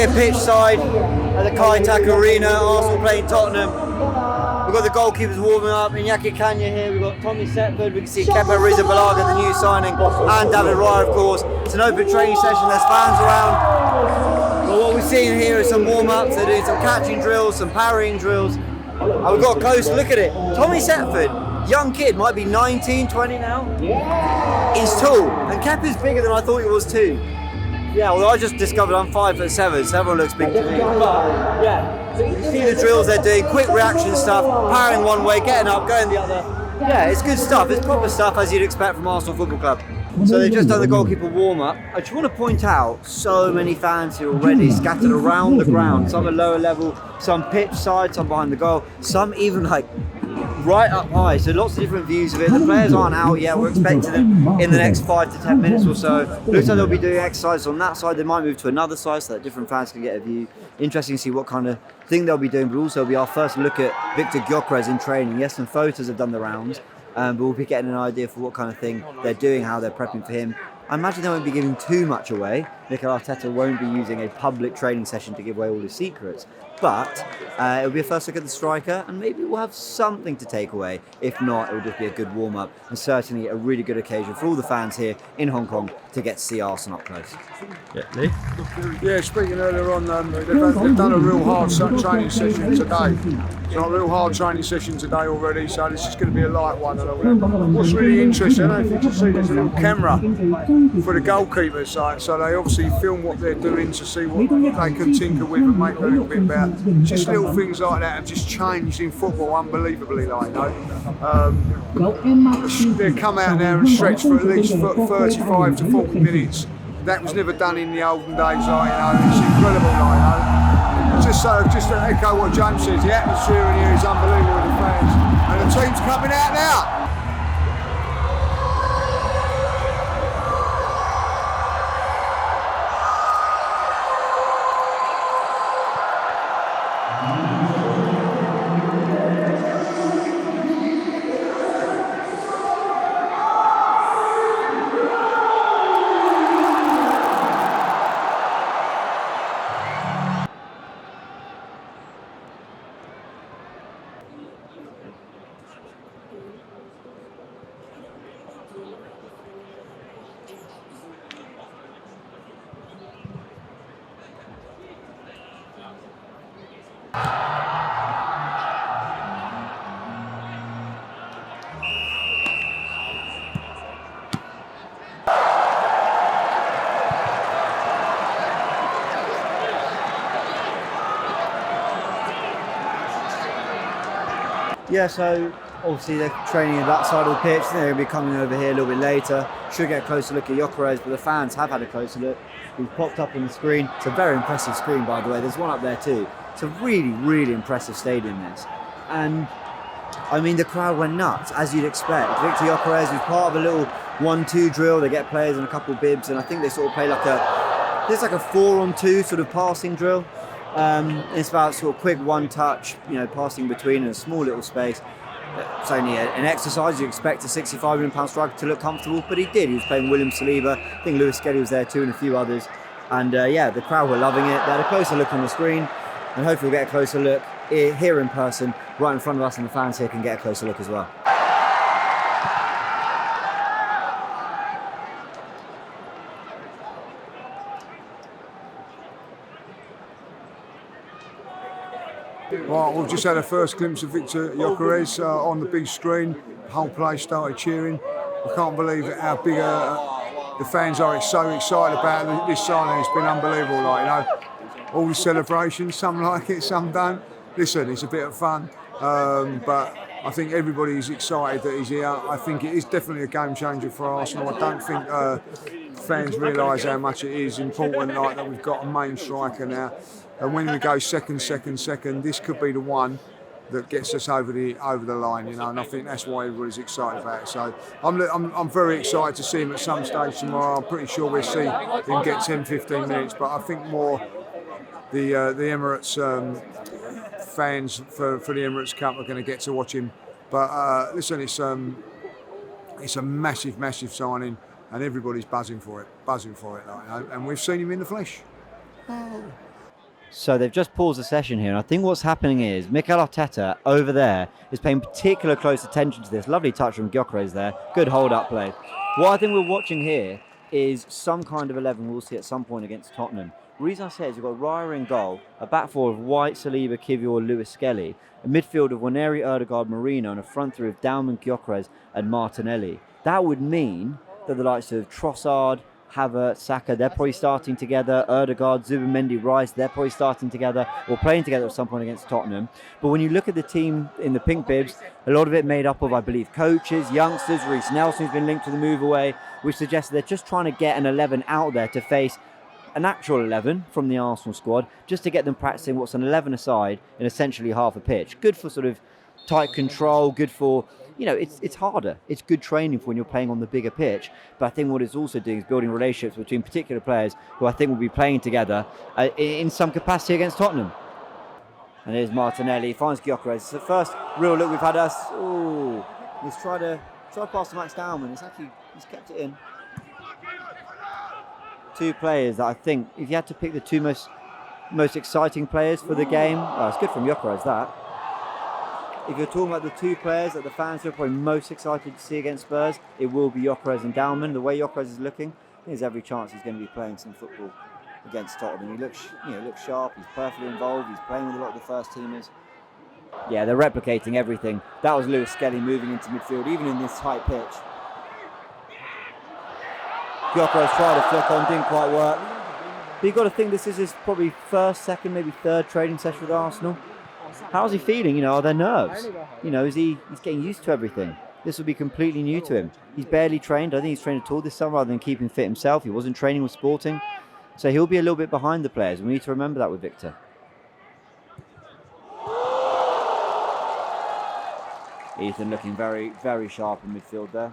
here pitch side at the Kaitak Arena, Arsenal playing Tottenham. We've got the goalkeepers warming up, Iñaki Kanya here, we've got Tommy Setford, we can see Kepa Arrizabalaga, the new signing, and David Raya, of course. It's an open training session, there's fans around. But what we're seeing here is some warm-ups, they're doing some catching drills, some parrying drills. And we've got a close look at it. Tommy Setford, young kid, might be 19, 20 now. He's tall, and Kepa's bigger than I thought he was too. Yeah, although I just discovered I'm 5'7", so everyone looks big to me. But yeah, you see the drills they're doing, quick reaction stuff, powering one way, getting up, going the other. Yeah, it's good stuff, it's proper stuff as you'd expect from Arsenal Football Club. So they've just done the goalkeeper warm-up. I just want to point out so many fans here already scattered around the ground. Some at lower level, some pitch side, some behind the goal, some even like right up high, so lots of different views of it. The players aren't out yet, we're expecting them in the next 5 to 10 minutes or so. Looks like they'll be doing exercises on that side, they might move to another side so that different fans can get a view. Interesting to see what kind of thing they'll be doing, but also it'll be our first look at Victor Gyokeres in training. Yes, some photos have done the rounds, but we'll be getting an idea for what kind of thing they're doing, how they're prepping for him. I imagine they won't be giving too much away. Mikel Arteta won't be using a public training session to give away all his secrets. But it'll be a first look at the striker, and maybe we'll have something to take away. If not, it'll just be a good warm-up, and certainly a really good occasion for all the fans here in Hong Kong to get to see Arsenal up close. Yeah, Lee? Yeah, speaking earlier on, they've done a real hard training session today. It's not a real hard training session today already, so this is going to be a light one. What's really interesting, I don't think you see, there's a little camera for the goalkeepers, so they obviously film what they're doing to see what they can tinker with and make a little bit better. Just little things like that have just changed in football unbelievably, like, you know. They come out now and stretch for at least 35 to 40 minutes. That was never done in the olden days, like, you know. It's incredible, like, you know. Just to echo what James says, the atmosphere in here is unbelievable with the fans, and the team's coming out now. Yeah, so obviously they're training at that side of the pitch. They're going to be coming over here a little bit later. Should get a closer look at Gyokeres, but the fans have had a closer look. He's popped up on the screen. It's a very impressive screen, by the way. There's one up there too. It's a really, really impressive stadium, this. And I mean, the crowd went nuts, as you'd expect. Victor Gyokeres was part of a little 1-2 drill. They get players and a couple of bibs, and I think they sort of play like a 4-on-2 sort of passing drill. It's about sort of quick one touch, you know, passing between in a small little space. It's only an exercise. You expect a £65 million striker to look comfortable, but he did. He was playing William Saliba. I think Lewis Skelly was there too, and a few others. And yeah, the crowd were loving it. They had a closer look on the screen, and hopefully we'll get a closer look here in person, right in front of us, and the fans here can get a closer look as well. Right, we've just had a first glimpse of Victor Gyokeres on the big screen. The whole place started cheering. I can't believe how big the fans are so excited about this signing. It's been unbelievable, like, you know. All the celebrations, some like it, some don't. Listen, it's a bit of fun, but I think everybody is excited that he's here. I think it is definitely a game changer for Arsenal. I don't think fans realise how much it is important, like, that we've got a main striker now. And when we go second, this could be the one that gets us over the line, you know. And I think that's why everybody's excited about it. So I'm very excited to see him at some stage tomorrow. I'm pretty sure we'll see him get 10-15 minutes. But I think more the Emirates fans for the Emirates Cup are going to get to watch him. But listen, it's a massive signing, and everybody's buzzing for it, like, you know, and we've seen him in the flesh. Oh. So they've just paused the session here, and I think what's happening is Mikel Arteta over there is paying particular close attention to this. Lovely touch from Gyokeres there. Good hold-up play. What I think we're watching here is some kind of 11 we'll see at some point against Tottenham. The reason I say is we've got Raya in goal, a back four of White, Saliba, Kivior, Lewis Skelly, a midfield of Waneri, Ødegaard, Marino, and a front three of Dalman, Gyokeres, and Martinelli. That would mean that the likes of Trossard, Havertz, Saka, they're probably starting together. Ødegaard, Zubimendi, Rice, they're probably starting together or playing together at some point against Tottenham. But when you look at the team in the pink bibs, a lot of it made up of, I believe, coaches, youngsters. Reece Nelson's been linked to the move away, which suggests they're just trying to get an 11 out there to face an actual 11 from the Arsenal squad, just to get them practicing what's an 11 aside in essentially half a pitch. Good for sort of tight control, good for, you know, it's harder. It's good training for when you're playing on the bigger pitch. But I think what it's also doing is building relationships between particular players who I think will be playing together in some capacity against Tottenham. And here's Martinelli, finds Gyokeres. It's the first real look we've had us. Ooh, he's tried to pass to Max Dalman. He's kept it in. Two players that I think, if you had to pick the two most exciting players for the game, it's good from Gyokeres, that. If you're talking about the two players that the fans are probably most excited to see against Spurs, it will be Gyokeres and Dalman. The way Gyokeres is looking, I think there's every chance he's going to be playing some football against Tottenham. He looks sharp. He's perfectly involved. He's playing with a lot of the first teamers. Yeah, they're replicating everything. That was Lewis Skelly moving into midfield, even in this tight pitch. Gyokeres tried to flick on, didn't quite work. But you've got to think this is his probably first, second, maybe third training session with Arsenal. How's he feeling? You know, are there nerves? You know, he's getting used to everything. This will be completely new to him. He's barely trained. I think he's trained at all this summer rather than keeping fit himself. He wasn't training with Sporting. So he'll be a little bit behind the players. We need to remember that with Victor. Ethan looking very, very sharp in midfield there.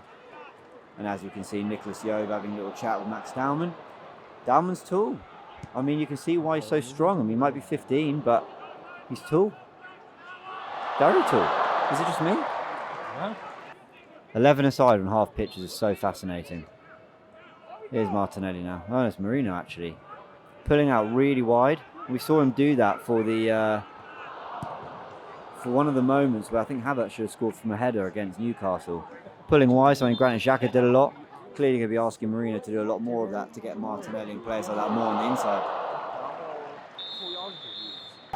And as you can see, Nicholas Jobe having a little chat with Max Dalman. Dalman's tall. I mean, you can see why he's so strong. I mean, he might be 15, but he's tall. Very tall. Is it just me? Yeah. 11 aside on half pitches is so fascinating. Here's Martinelli now. Oh, it's Marino actually. Pulling out really wide. We saw him do that for one of the moments where I think Havertz should have scored from a header against Newcastle. Pulling wide, so I mean, Granit Xhaka did a lot. Clearly going to be asking Marino to do a lot more of that to get Martinelli and players like that more on the inside.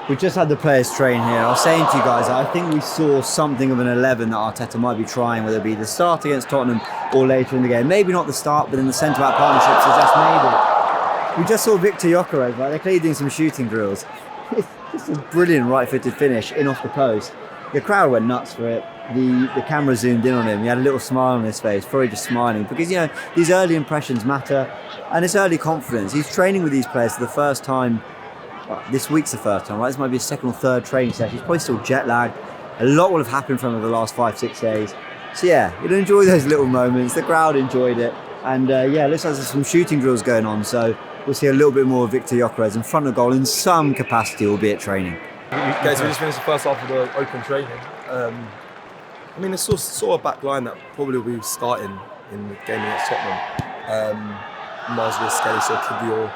We just had the players train here. I was saying to you guys, I think we saw something of an 11 that Arteta might be trying, whether it be the start against Tottenham or later in the game. Maybe not the start, but in the centre-back partnership suggest maybe. We just saw Victor Gyokeres, right? They're clearly doing some shooting drills. It's just a brilliant right-footed finish in off the post. The crowd went nuts for it. The camera zoomed in on him. He had a little smile on his face, probably just smiling, because, you know, these early impressions matter, and it's early confidence. He's training with these players for the first time. This week's the first time, right? This might be his second or third training session. He's probably still jet lagged. A lot will have happened from him over the last 5-6 days. So yeah, you'll enjoy those little moments. The crowd enjoyed it. And yeah, looks like there's some shooting drills going on. So we'll see a little bit more of Victor Gyokeres in front of goal in some capacity, albeit training. Okay, so we just finished the first half of the open training. I mean, it's sort of back line that probably will be starting in the game against Tottenham. Miles Lewis Skelly, saw Kivior,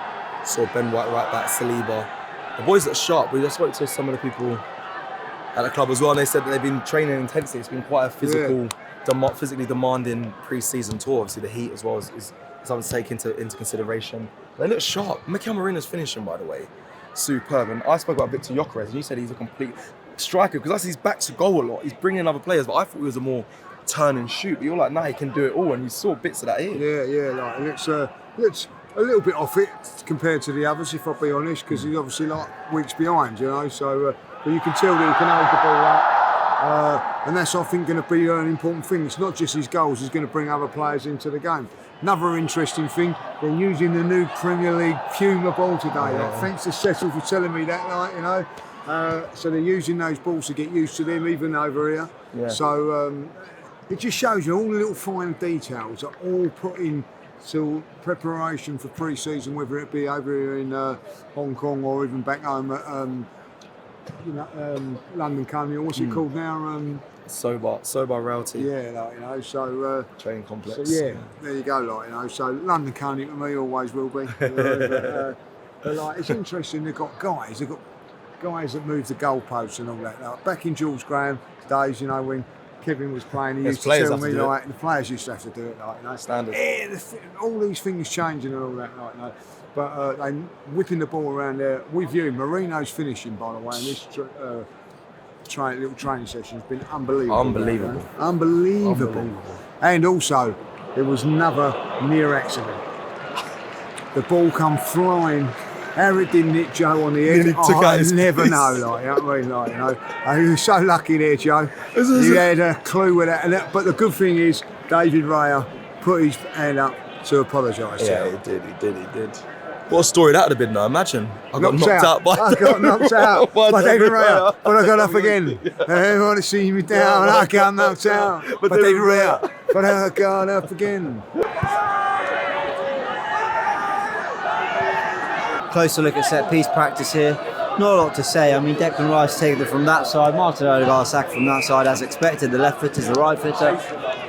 saw Ben White right back, Saliba. The boys look sharp. We just spoke to some of the people at the club as well, and they said that they've been training intensely. It's been quite a physically demanding pre-season tour. Obviously, the heat as well is something to take into consideration. They look sharp. Mikel Marino's finishing, by the way, superb. And I spoke about Victor Gyokeres, and you said he's a complete striker because he's back to goal a lot. He's bringing in other players, but I thought he was a more turn and shoot. But you're like, nah, he can do it all, and you saw bits of that here. Yeah, like, and it's a little bit off it compared to the others, if I'll be honest, because he's obviously like weeks behind, you know. So, but you can tell that he can hold the ball up, and that's I think going to be an important thing. It's not just his goals; he's going to bring other players into the game. Another interesting thing, they're using the new Premier League Puma ball today. Yeah. Like, thanks to Cecil for telling me that, like, you know. So they're using those balls to get used to them, even over here. Yeah. So it just shows you all the little fine details are all put in. So preparation for pre-season, whether it be over here in Hong Kong or even back home at London Colonial, what's it called now? Sobar Realty. Yeah, like, you know, so training complex. So yeah, there you go, like, you know. So London Colonial to me always will be. But like, it's interesting. They've got guys that move the goalposts and all that. Like, back in George Graham's days, you know, when Kevin was playing, he used to tell me like the players used to have to do it, like, you know, Standard. all these things changing and all that, like, you know. But they whipping the ball around there. We view Marino's finishing, by the way, in this little training session has been unbelievable. Unbelievable. And also, there was another near accident. The ball come flying. How it didn't hit Joe on the head, I never know. Like, you know what I mean? Like, you know, you were so lucky there, Joe. You had a clue with that. But the good thing is, David Raya put his hand up to apologise. Yeah, he did. What a story that would have been, though. Imagine. I got knocked out by David Raya, but I got up again. They want to see me down, I got knocked out by David Raya, but I got up again. Closer look at set piece practice here. Not a lot to say. I mean, Declan Rice taking it from that side. Martin Odegaard sacked from that side as expected. The left foot is the right footer.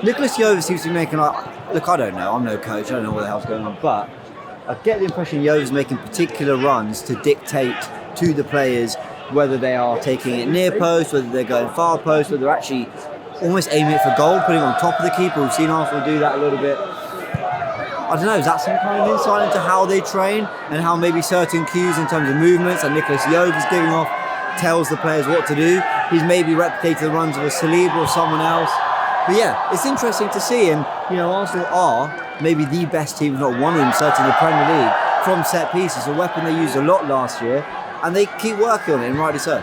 Nicholas Gyokeres seems to be making look, I don't know. I'm no coach. I don't know what the hell's going on, but I get the impression Yover's making particular runs to dictate to the players whether they are taking it near post, whether they're going far post, whether they're actually almost aiming it for goal, putting it on top of the keeper. We've seen Arsenal do that a little bit. I don't know, is that some kind of insight into how they train and how maybe certain cues in terms of movements that Nicholas Yover's giving off tells the players what to do? He's maybe replicated the runs of a Saliba or someone else. But yeah, it's interesting to see, and you know, Arsenal are maybe the best team, if not one of them, certainly in the Premier League, from set pieces, a weapon they used a lot last year, and they keep working on it, and rightly so.